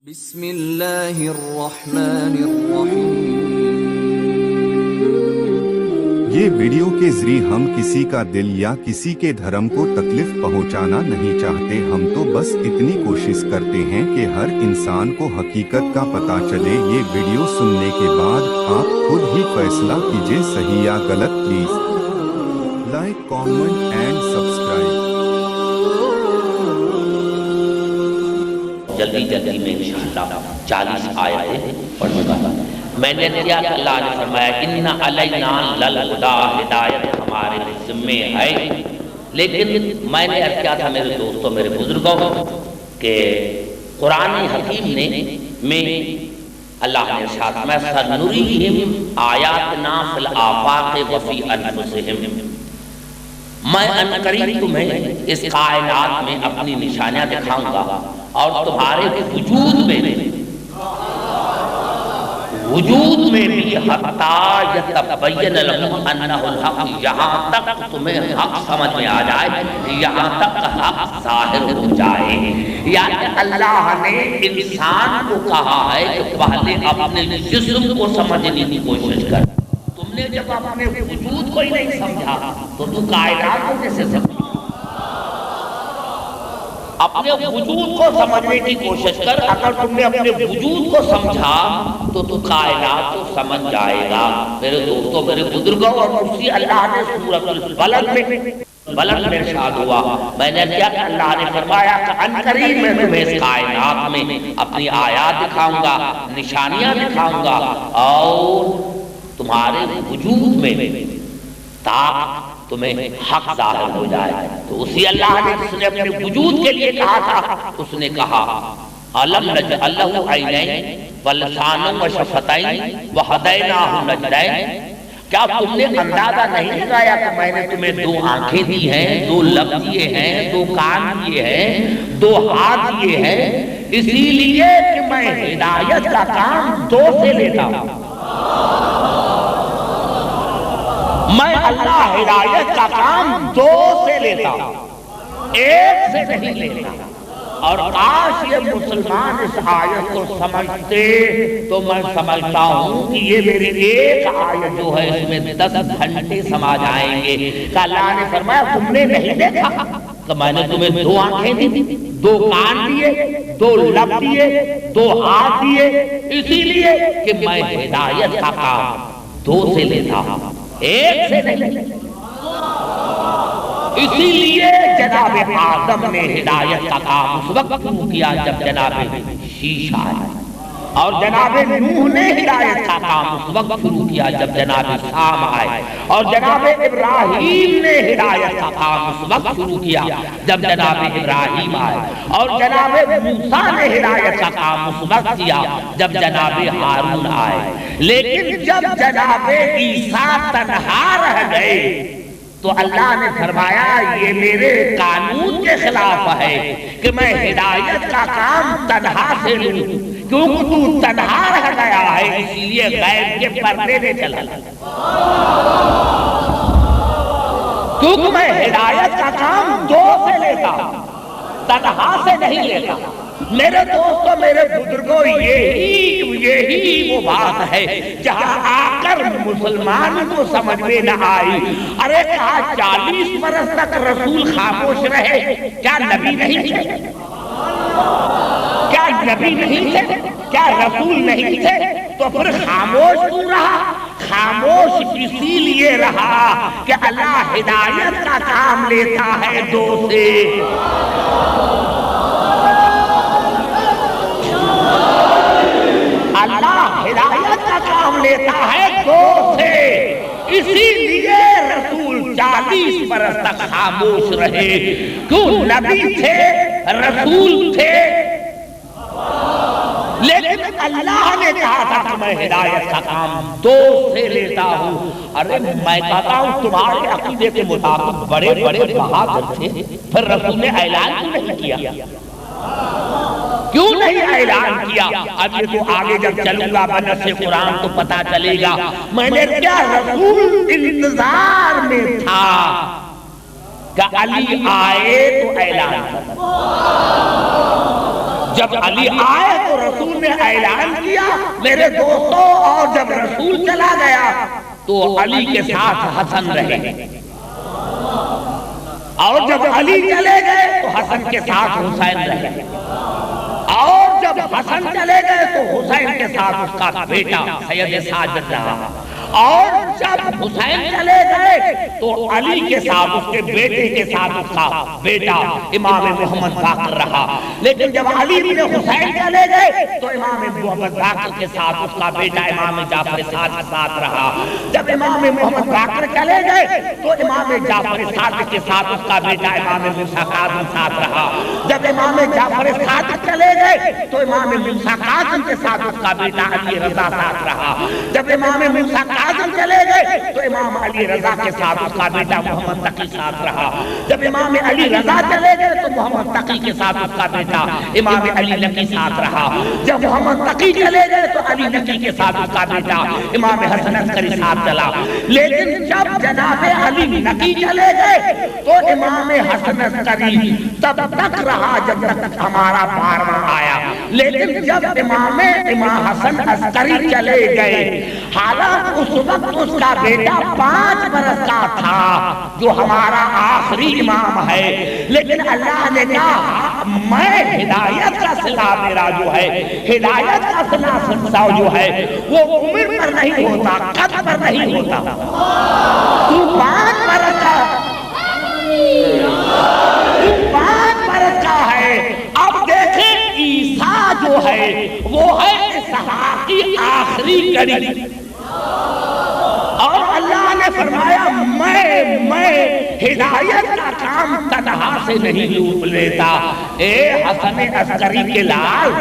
بسم اللہ الرحمن الرحیم۔ یہ ویڈیو کے ذریعے ہم کسی کا دل یا کسی کے دھرم کو تکلیف پہنچانا نہیں چاہتے، ہم تو بس اتنی کوشش کرتے ہیں کہ ہر انسان کو حقیقت کا پتہ چلے۔ یہ ویڈیو سننے کے بعد آپ خود ہی فیصلہ کیجئے صحیح یا غلط۔ Please like, comment and subscribe. جلدی میں انشاءاللہ 40 آیتیں پڑھوں گا۔ میں نے کیا کہ اللہ نے فرمایا ان علینا للہدی، ہدایت ہمارے ذمے ہے۔ لیکن میں نے عرض کیا تھا میرے دوستوں، میرے بزرگوں کہ قرآن حکیم میں اللہ نے ارشاد فرمایا سنریہم آیاتنا فی الآفاق وفی انفسہم، میں عنقریب تمہیں اس کائنات میں اپنی نشانیاں دکھاؤں گا اور تمہارے وجود میں بھی حتی یتبین لکم انہ الحق، یہاں تک تمہیں حق سمجھ میں آ جائے، یہاں تک حق ظاہر ہو جائے۔ یعنی اللہ نے انسان کو کہا ہے کہ پہلے اپنے جسم کو سمجھنے کی کوشش کر۔ تم نے جب اپنے وجود کو ہی نہیں سمجھا تو کائنات کو کیسے سمجھا؟ اپنے وجود کو سمجھنے کی کوشش کر، اگر تم نے اپنے وجود کو سمجھا تو کائنات کو سمجھ جائے گا۔ میرے دوستوں، میرے بزرگوں، اور اسی اللہ نے سورۃ البلد میں ارشاد ہوا، میں نے کیا کہ اللہ نے فرمایا کہ عنقریب میں تمہیں اس کائنات میں اپنی آیات دکھاؤں گا، نشانیاں دکھاؤں گا اور تمہارے وجود میں تاکہ تمہیں حق ظاہر ہو جائے۔ تو اسی اللہ نے جس نے اپنے وجود کے لیے کہا تھا، اس نے کہا الم نجعل لہ عینین ولسانا وشفتین وہدیناہ النجدین، کیا تم نے اندازہ نہیں لگایا کہ میں نے تمہیں 2 آنکھیں دی ہیں، 2 لب دیے ہیں، 2 کان دیے ہیں، 2 ہاتھ دیے ہیں، اسی لیے کہ میں ہدایت کا کام 2 سے لیتا ہوں۔ میں اللہ ہدایت کا کام 2 سے لیتا ہوں، 1 سے نہیں لیتا۔ اور کاش یہ مسلمان اس آیت کو سمجھتے تو میں سمجھتا ہوں کہ یہ میری ایک آیت جو ہے اس میں 10 گھنٹے سما جائیں گے۔ کہ اللہ نے فرمایا تم نے نہیں دیکھا کہ میں نے تمہیں 2 آنکھیں دی، 2 کان دیے، 2 لب دیے، 2 ہاتھ دیے، اسی لیے کہ میں ہدایت کا کام 2 سے لیتا ہوں، 1 سے نہیں۔ اسی لیے جناب آدم نے ہدایت کا کام اس وقت شروع کیا جب جناب شیش آیا، اور جناب نوح نے ہدایت کا کام اس وقت شروع کیا جب جناب سام آئے، اور جناب ابراہیم نے ہدایت کا کام اس وقت شروع کیا جب جناب ابراہیم آئے، اور جناب موسیٰ نے ہدایت کا کام اس وقت کیا جب جناب ہارون آئے۔ لیکن جب جناب عیسیٰ تنہا رہ گئے تو اللہ نے فرمایا یہ میرے قانون کے خلاف ہے کہ میں ہدایت کا کام تنہا سے لوں، کیونکہ تو تنہا رہ گیا ہے، اسی لیے غیب کے پردے میں چلا۔ کیونکہ میں ہدایت کا کام 2 سے لیتا ہوں، تنہا سے نہیں لیتا۔ میرے دوستوں، میرے بزرگوں، یہی وہ بات ہے جہاں آ کر مسلمان کو سمجھ میں نہ آئی۔ ارے کہا 40 برس تک رسول خاموش رہے، کیا نبی نہیں تھے؟ کیا نبی نہیں تھے؟ کیا رسول نہیں تھے؟ تو پھر خاموش کیوں رہا؟ خاموش اسی لیے رہا کہ اللہ ہدایت کا کام لیتا ہے 2 سے۔ اللہ ہدایت کا کام لیتا ہے 2 سے، اسی لیے رسول 40 برس تک خاموش رہے۔ کیوں؟ نبی تھے، رسول تھے، لیکن اللہ نے کہا تھا کہ میں ہدایت کا کام 2 سے لیتا ہوں۔ ارے میں کہتا ہوں تمہارے عقیدے کے مطابق بڑے بڑے بہادر تھے، پھر رسول نے اعلان کیوں نہیں کیا؟ کیوں نہیں اعلان کیا؟ اب یہ تو آگے جب چلوں گا بنص قرآن تو پتا چلے گا۔ میں نے کیا رسول انتظار میں تھا کہ علی آئے تو اعلان کر، جب علی آئے تو اعلان کیا میرے دوستوں، اور جب رسول چلا گیا تو علی کے ساتھ حسن رہے، اور جب علی چلے گئے تو حسن کے ساتھ حسین رہے، اور جب حسن چلے گئے تو حسین کے ساتھ اس کا بیٹا سید ساجد رہا، اور جب حسین چلے گئے تو علی کے ساتھ اس کے بیٹے کے ساتھ اس کا بیٹا امام محمد باقر رہا، لیکن جب علی بن حسین چلے گئے تو امام محمد باقر کے ساتھ اس کا بیٹا امام جعفر صادق ساتھ رہا، جب امام محمد باقر چلے گئے تو امام جعفر صادق کے ساتھ اس کا بیٹا امام موسیٰ کاظم ساتھ رہا، جب امام جعفر صادق چلے گئے تو امام موسیٰ کاظم کے ساتھ اس کا بیٹا علی رضا ساتھ رہا، جب امام موسیٰ کاظم چلے گئے تو امام علی رضا کے ساتھ اس کا بیٹا محمد تقی ساتھ رہا، جب امام علی رضا چلے گئے تو محمد تقی کے ساتھ اس کا بیٹا امام علی نقی ساتھ رہا، جب محمد تقی چلے گئے تو علی نقی کے ساتھ اس کا بیٹا امام حسن عسکری ساتھ چلا، لیکن جب جناب علی نقی چلے گئے تو امام حسن عسکری تب تک رہا جب تک ہمارا 12واں آیا، لیکن جب امام حسن عسکری چلے گئے حالات اس وقت اس کا بیٹا 5 برس کا تھا جو ہمارا آخری امام ہے، لیکن اللہ نے کہا میں ہدایت کا صلہ میرا جو ہے، ہدایت کا صلہ جو ہے وہ عمر پر نہیں ہوتا، قد پر نہیں ہوتا، تو 5 برس کا 5 برس کا ہے۔ اب دیکھیں عیسیٰ جو ہے وہ ہے اسحاق کی آخری کڑی، اور اللہ نے فرمایا میں ہدایت کا کام تنہا سے نہیں لیتا، اے حسن عسکری کے لال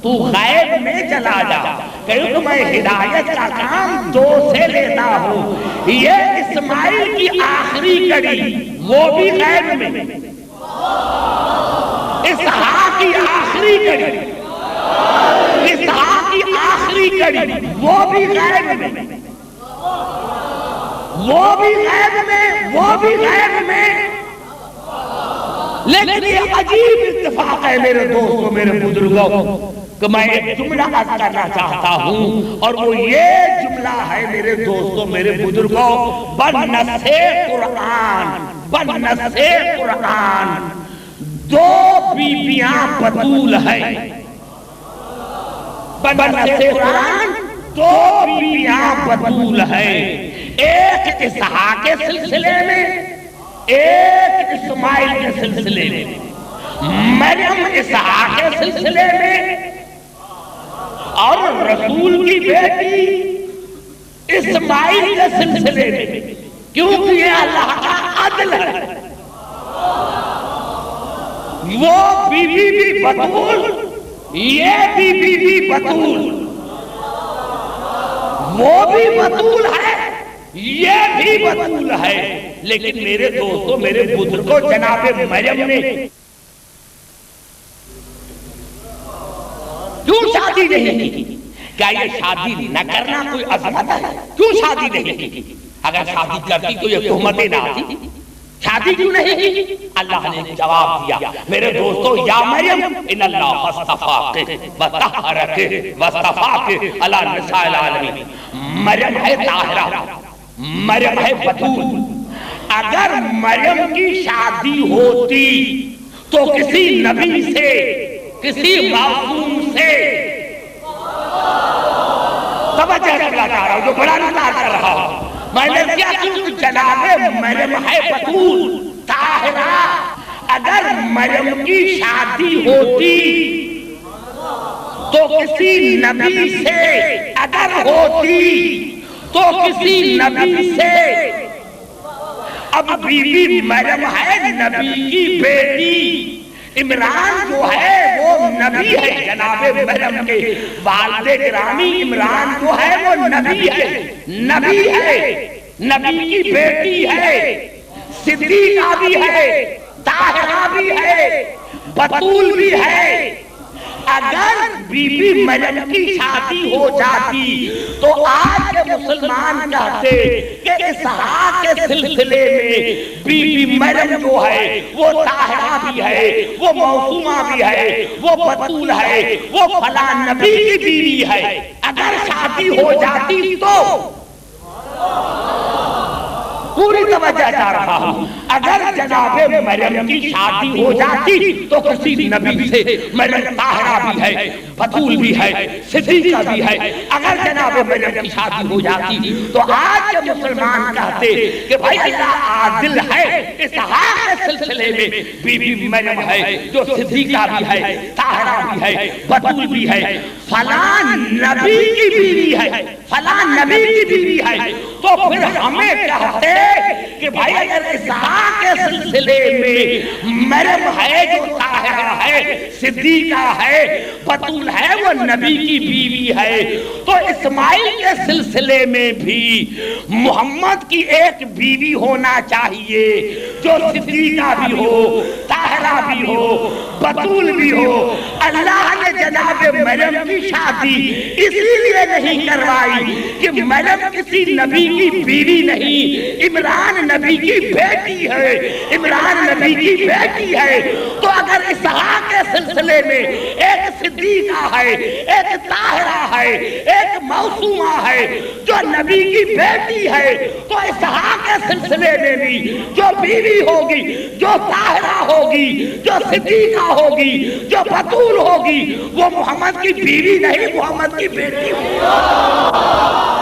تو غیب میں چلا جا، کہ میں ہدایت کا کام 2 سے لیتا ہوں، یہ اسماعیل کی آخری کڑی وہ بھی غیب میں، اسحاق کی آخری کڑی، اسحاق کی آخری کڑی وہ بھی غیب میں، وہ بھی غیب میں، وہ بھی غیب میں، لیکن یہ عجیب اتفاق ہے میرے دوستوں، میرے بزرگوں، کہ میں ایک جملہ عرض کرنا چاہتا ہوں، اور وہ یہ جملہ ہے میرے دوستوں، میرے بزرگوں، بنص قرآن 2 بیویاں بطول ہیں، بنص قرآن 2 بیویاں بطول ہیں، ایک اسحاق کے سلسلے میں، ایک اسماعیل کے سلسلے میں، مریم اسحاق کے سلسلے میں، اور رسول کی بیٹی اسماعیل کے سلسلے میں، کیونکہ یہ اللہ کا عدل ہے، وہ بیوی بھی بطول، یہ بھی بیوی بطول، وہ بھی بطول ہے، یہ بھی بطول ہے، لیکن میرے دوستوں، میرے بزرگوں، جناب مریم نے کیوں شادی نہیں کی؟ کیا یہ شادی نہ کرنا کوئی عظمت ہے؟ کیوں شادی نہیں کی؟ اگر شادی کرتی تو یہ تہمتیں نہ آتی، شادی کیوں نہیں کی؟ اللہ نے جواب دیا میرے دوستو، یا مریم ان اللہ اصطفاک وطہرک واصطفاک علی نساء العالمین، مریم ہے طاہرہ، مریم ہے بطول، اگر مریم کی شادی ہوتی تو کسی نبی سے، کسی معصوم سے، توجہ کرنا چاہ رہا ہوں جو بڑا نظار کر رہا ہوں، میں نے کیا کیوں جناب مریم ہے بطول طاہرہ، اگر مریم کی شادی ہوتی تو کسی نبی سے، اگر ہوتی تو کسی نبی سے، اب بیوی مریم ہے نبی کی بیٹی، عمران جو ہے وہ نبی ہے، جناب مریم کے والد گرامی عمران جو ہے وہ نبی ہے، نبی ہے، نبی کی بیٹی ہے، صدیقہ بھی ہے، طاہرہ بھی ہے، بطول بھی ہے، اگر بی بی مریم کی شادی ہو جاتی تو آج کے مسلمان کہتے کہ اسحاق کے سلسلے میں بی بی مریم جو ہے وہ طاہرہ بھی ہے، وہ موسومہ بھی ہے، وہ بتول ہے، وہ فلاں نبی کی بیوی ہے۔ اگر شادی ہو جاتی تو پوری توجہ چاہ رہا ہوں، اگر جناب مریم کی شادی ہو جاتی تو کسی نبی سے مریم طاہرہ بھی ہے، بتول بھی ہے، صدیقہ بھی ہے، اگر جناب مریم کی شادی ہو جاتی تو آج کے مسلمان کہتے کہ بھائی اللہ عادل ہے، اسحاق کے سلسلے میں بی بی مریم ہے جو صدیقہ بھی ہے، طاہرہ بھی ہے، بتول بھی ہے، فلاں نبی کی بیوی ہے، فلاں نبی کی بیوی ہے، تو پھر ہمیں کہتے کہ بھائی اگر اسحاق کے سلسلے میں مریم ہے جو طاہرہ ہے، صدیقہ ہے، بتول ہے، وہ نبی کی بیوی ہے، تو اسماعیل کے سلسلے میں بھی محمد کی ایک بیوی ہونا چاہیے جو صدیقہ بھی ہو، طاہرہ بھی ہو، بتول بھی ہو۔ اللہ نے جناب مریم کی شادی اسی لیے نہیں کروائی کہ مریم کسی نبی کی بیوی نہیں، عمران نبی کی بیٹی ہے، عمران نبی کی بیٹی ہے، تو اگر اسحاق کے سلسلے میں ایک صدیقہ ہے، ایک طاہرہ ہے، ایک موسومہ ہے جو نبی کی بیٹی ہے، تو اسحاق کے سلسلے میں بھی جو بیوی ہوگی، جو طاہرہ ہوگی، جو صدیقہ ہوگی، جو بتول ہوگی، وہ محمد کی بیوی نہیں، محمد کی بیٹی ہوگی۔